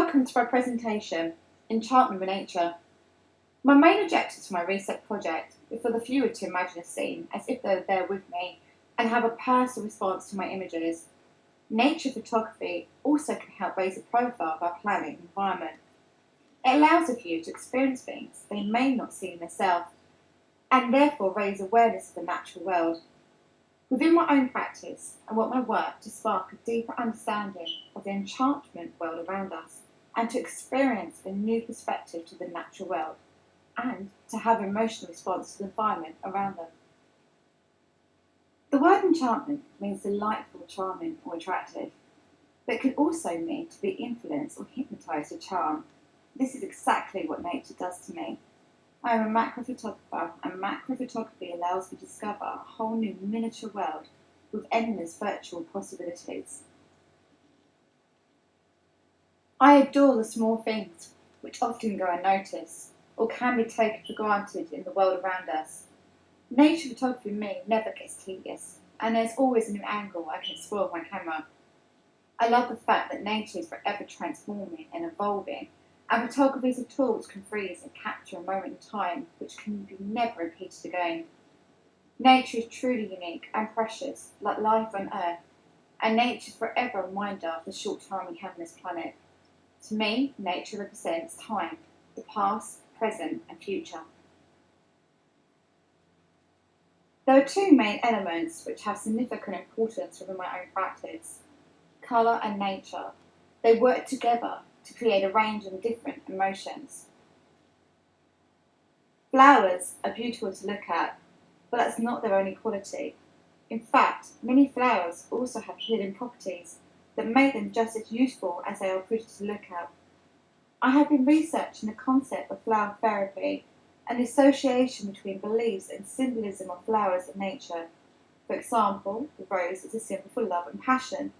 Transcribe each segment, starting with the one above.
Welcome to my presentation, Enchantment with Nature. My main objectives for my research project is for the viewer to imagine a scene as if they were there with me and have a personal response to my images. Nature photography also can help raise the profile of our planet and environment. It allows the viewer to experience things they may not see in themselves and therefore raise awareness of the natural world. Within my own practice, I want my work to spark a deeper understanding of the enchantment world around us and to experience a new perspective to the natural world and to have an emotional response to the environment around them. The word enchantment means delightful, charming or attractive, but it can also mean to be influenced or hypnotised with charm. This is exactly what nature does to me. I am a macro photographer, and macro photography allows me to discover a whole new miniature world with endless virtual possibilities. I adore the small things which often go unnoticed or can be taken for granted in the world around us. Nature photography for me never gets tedious, and there's always a new angle I can explore with my camera. I love the fact that nature is forever transforming and evolving, and photography is a tool which can freeze and capture a moment in time which can be never repeated again. Nature is truly unique and precious, like life on Earth, and nature is forever a reminder of the short time we have on this planet. To me, nature represents time, the past, present, and future. There are two main elements which have significant importance within my own practice: colour and nature. They work together to create a range of different emotions. Flowers are beautiful to look at, but that's not their only quality. In fact, many flowers also have healing properties that make them just as useful as they are pretty to look at. I have been researching the concept of flower therapy and the association between beliefs and symbolism of flowers and nature. For example, the rose is a symbol for love and passion,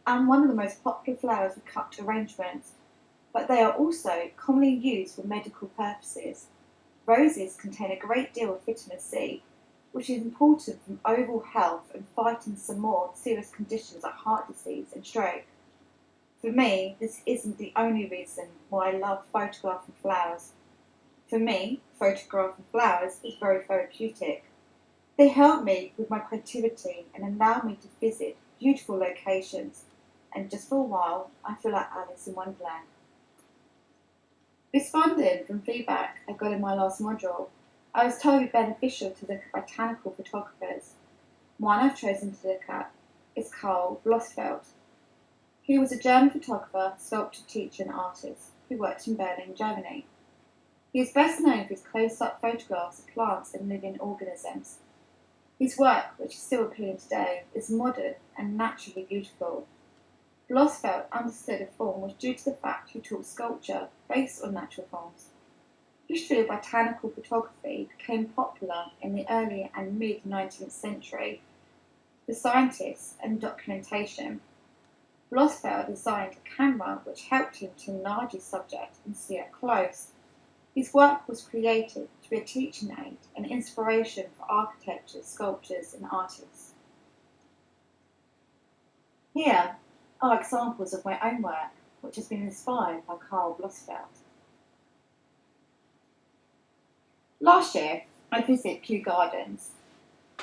and one of the most popular flowers with cupped arrangements, but they are also commonly used for medical purposes. Roses contain a great deal of vitamin C, which is important for overall health and fighting some more serious conditions like heart disease and stroke. For me, this isn't the only reason why I love photographing flowers. For me, photographing flowers is very therapeutic. They help me with my creativity and allow me to visit beautiful locations, and just for a while, I feel like Alice in Wonderland. Responding from feedback I got in my last module, I was told it beneficial to look at botanical photographers. One I've chosen to look at is Karl Blossfeld. He was a German photographer, sculptor, teacher and artist who worked in Berlin, Germany. He is best known for his close-up photographs of plants and living organisms. His work, which is still appealing today, is modern and naturally beautiful. Blossfeld understood a form was due to the fact he taught sculpture based on natural forms. History of botanical photography became popular in the early and mid-19th century for scientists and documentation. Blossfeld designed a camera which helped him to enlarge his subject and see up close. His work was created to be a teaching aid and inspiration for architecture, sculptors and artists. Here are examples of my own work which has been inspired by Karl Blossfeld. Last year, I visited Kew Gardens.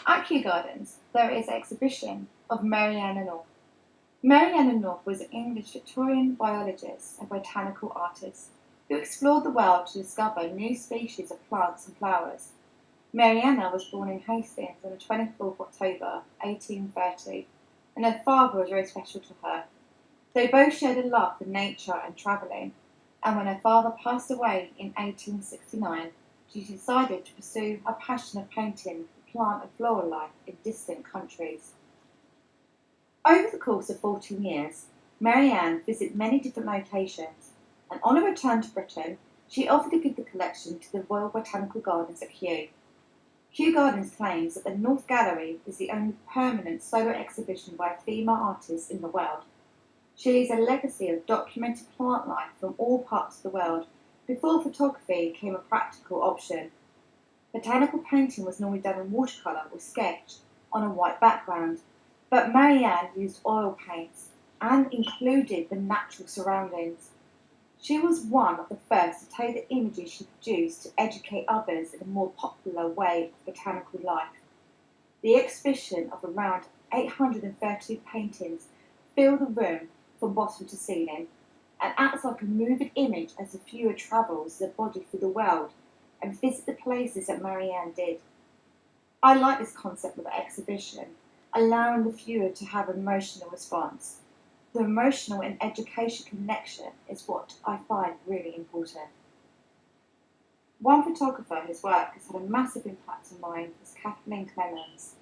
At Kew Gardens, there is an exhibition of Mariana North. Mariana North was an English Victorian biologist and botanical artist who explored the world to discover new species of plants and flowers. Mariana was born in Hastings on the 24th of October 1830, and her father was very special to her. They both shared a love for nature and travelling, and when her father passed away in 1869, she decided to pursue her passion of painting the plant and floral life in distant countries. Over the course of 14 years, Marianne visited many different locations, and on her return to Britain, she offered to give the collection to the Royal Botanical Gardens at Kew. Kew Gardens claims that the North Gallery is the only permanent solo exhibition by a female artist in the world. She leaves a legacy of documented plant life from all parts of the world before photography became a practical option. Botanical painting was normally done in watercolour or sketch on a white background, but Marianne used oil paints and included the natural surroundings. She was one of the first to take the images she produced to educate others in a more popular way of botanical life. The exhibition of around 830 paintings filled the room from bottom to ceiling and acts like a moving image as the viewer travels the body through the world and visits the places that Marianne did. I like this concept of exhibition, allowing the viewer to have an emotional response. The emotional and education connection is what I find really important. One photographer whose work has had a massive impact on mine is Kathleen Clemens.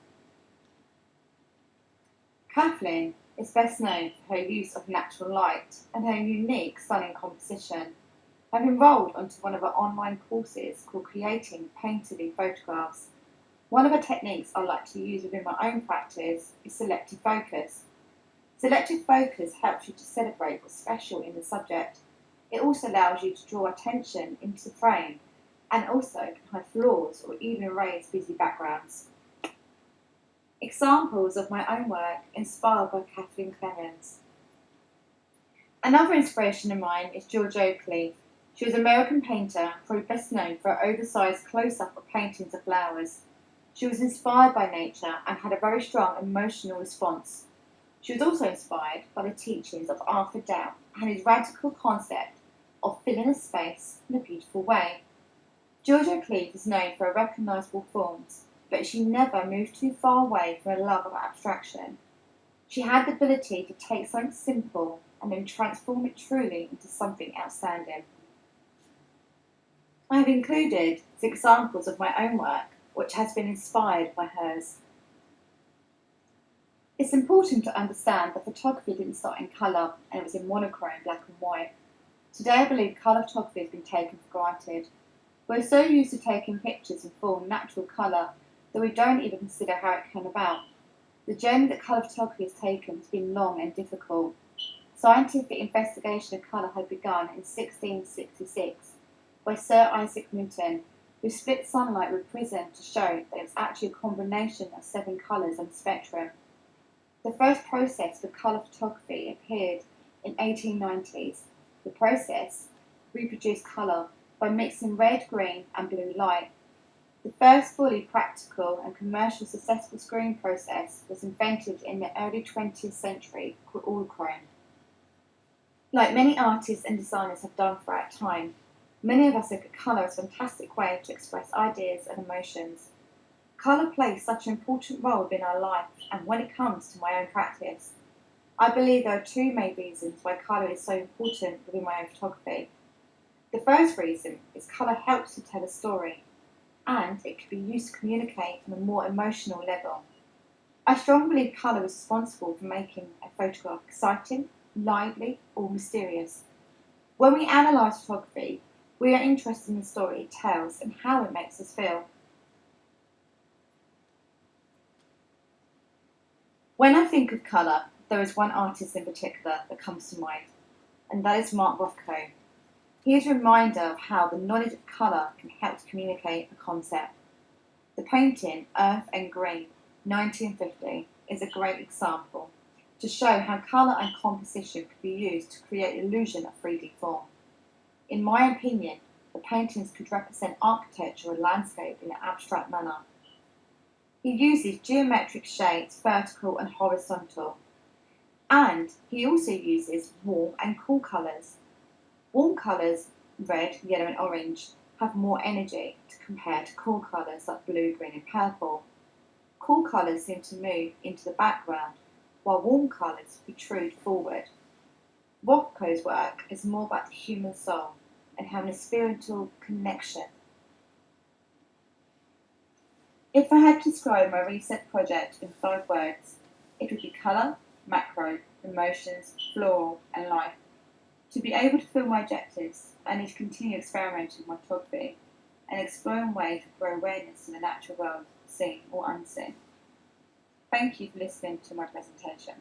Kathleen is best known for her use of natural light and her unique stunning composition. I've enrolled onto one of her online courses called Creating Painterly Photographs. One of the techniques I like to use within my own practice is selective focus. Selective focus helps you to celebrate what's special in the subject. It also allows you to draw attention into the frame and also can hide flaws or even erase busy backgrounds. Examples of my own work inspired by Kathleen Clemens. Another inspiration of mine is George Oakley. She was an American painter, probably best known for her oversized close-up of paintings of flowers. She was inspired by nature and had a very strong emotional response. She was also inspired by the teachings of Arthur Dow and his radical concept of filling a space in a beautiful way. Georgia O'Keeffe is known for her recognisable forms, but she never moved too far away from her love of abstraction. She had the ability to take something simple and then transform it truly into something outstanding. I have included examples of my own work, which has been inspired by hers. It's important to understand that photography didn't start in colour and it was in monochrome, black and white. Today I believe colour photography has been taken for granted. We're so used to taking pictures in full natural colour that we don't even consider how it came about. The journey that colour photography has taken has been long and difficult. Scientific investigation of colour had begun in 1666 by Sir Isaac Newton, who split sunlight with a prism to show that it was actually a combination of 7 colours on the spectrum. The first process for colour photography appeared in 1890s. The process reproduced colour by mixing red, green and blue light. The first fully practical and commercial successful screen process was invented in the early 20th century called oil-chrome. Like many artists and designers have done throughout time, many of us look at colour as a fantastic way to express ideas and emotions. Colour plays such an important role in our life, and when it comes to my own practice, I believe there are 2 main reasons why colour is so important within my own photography. The first reason is colour helps to tell a story, and it can be used to communicate on a more emotional level. I strongly believe colour is responsible for making a photograph exciting, lively, or mysterious. When we analyse photography, we are interested in the story it tells and how it makes us feel. When I think of colour, there is one artist in particular that comes to mind, and that is Mark Rothko. He is a reminder of how the knowledge of colour can help to communicate a concept. The painting Earth and Green, 1950, is a great example to show how colour and composition could be used to create the illusion of 3D form. In my opinion, the paintings could represent architecture or landscape in an abstract manner. He uses geometric shades, vertical and horizontal, and he also uses warm and cool colours. Warm colours, red, yellow and orange, have more energy to compare to cool colours like blue, green and purple. Cool colours seem to move into the background, while warm colours protrude forward. Rothko's work is more about the human soul and having a spiritual connection. If I had to describe my recent project in 5 words, it would be colour, macro, emotions, floral and life. To be able to fulfill my objectives, I need to continue experimenting with my photography and exploring ways to grow awareness in the natural world, seen or unseen. Thank you for listening to my presentation.